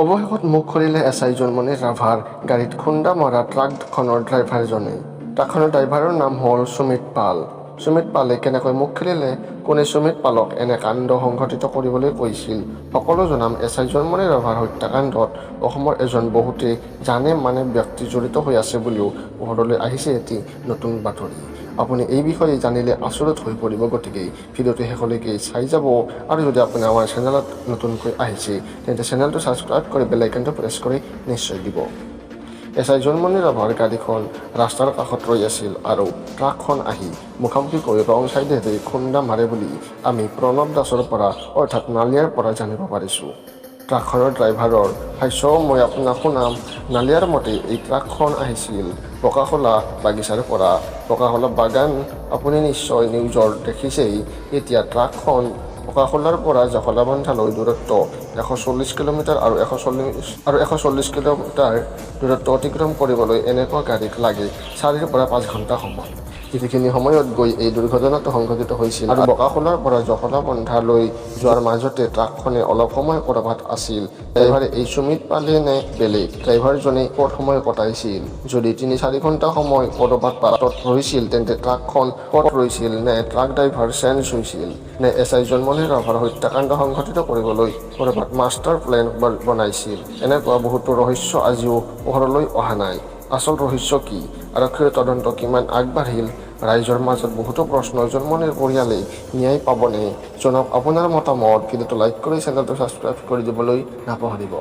অৱশেষত মুখ খুলিলে এছ আই জোনমণি ৰাভাৰ গাড়ীত খুন্দা মৰা ট্ৰাকখনৰ ড্ৰাইভাৰজনে। ট্ৰাকখনৰ ড্ৰাইভাৰৰ নাম হ'ল সুমিত পাল। সুমিত পালে কেনেকৈ মুখ খুলিলে, কোনে সুমিত পালক এনে কাণ্ড সংঘটিত কৰিবলৈ কৈছিল, সকলো জনাম এছ আই জোনমণি ৰাভাৰ হত্যাকাণ্ডত অসমৰ এজন বহুতেই জানে মানে ব্যক্তি জড়িত হৈ আছে বুলিও পোহৰলৈ আহিছে এটি নতুন বাতৰি। আপুনি এই বিষয়ে জানিলে আচৰিত হৈ পৰিব, গতিকে ভিডিঅ'টো শেষলৈকে চাই যাব। আৰু যদি আপুনি আমাৰ চেনেলত নতুনকৈ আহিছে তেন্তে চেনেলটো ছাবস্ক্ৰাইব কৰি বেল আইকনটো প্ৰেছ কৰি নিশ্চয় দিব। এছ আই জোনমণি ৰাভাৰ গাড়ীখন ৰাস্তাৰ কাষত ৰৈ আছিল আৰু ট্ৰাকখন আহি মুখামুখিকৈ ৰং ছাইডেৰে খুন্দা মাৰে বুলি আমি প্ৰণৱ দাসৰ পৰা অৰ্থাৎ নালিয়াৰ পৰা জানিব পাৰিছোঁ। ট্ৰাকখনৰ ড্ৰাইভাৰৰ ভাষ্যও মই আপোনাক শুনাম। নালিয়াৰ মতে এই ট্ৰাকখন আহিছিল পকাখোলা বাগিচাৰ পৰা। পকাখোলা বাগান আপুনি নিশ্চয় নিউজৰ দেখিছেই। এতিয়া ট্ৰাকখন পকাখোলাৰ পৰা জখলাবন্ধালৈ দূৰত্ব 140 কিলোমিটাৰ আৰু 140 কিলোমিটাৰ দূৰত্ব অতিক্ৰম কৰিবলৈ এনেকুৱা গাড়ীক লাগে 4 পৰা 5 ঘণ্টা সময়। যিখিনি সময়ত গৈ এই দুৰ্ঘটনাটো সংঘটিত হৈছিল আৰু বকাখোলাৰ পৰা জখলাবন্ধালৈ যোৱাৰ মাজতে ট্ৰাকখনে অলপ সময় ক'ৰবাত আছিল। ড্ৰাইভাৰে এই সুমিত পালে নে বেলেগ ড্ৰাইভাৰজনে ক'ত সময় কটাইছিল? যদি 3-4 ঘণ্টা সময় ক'ৰবাত বাটত ৰৈছিল তেন্তে ট্ৰাকখন ক'ত ৰৈছিল? নে ট্ৰাক ড্ৰাইভাৰ চেঞ্জ হৈছিল? নে এছ আই জোনমণি ৰাভাৰ হত্যাকাণ্ড সংঘটিত কৰিবলৈ ক'ৰবাত মাষ্টাৰ প্লেন বনাইছিল? এনেকুৱা বহুতো ৰহস্য আজিও পোহৰলৈ অহা নাই। আচল ৰহস্য কি? আৰক্ষীৰ তদন্ত কিমান আগবাঢ়িল? ৰাইজৰ মাজত বহুতো প্ৰশ্ন। জোনমণিৰ পৰিয়ালে ন্যায় পাবনে? জনাওক আপোনাৰ মতামত। ভিডিঅ'টো লাইক কৰি চেনেলটো ছাবস্ক্ৰাইব কৰি দিবলৈ নাপাহৰিব।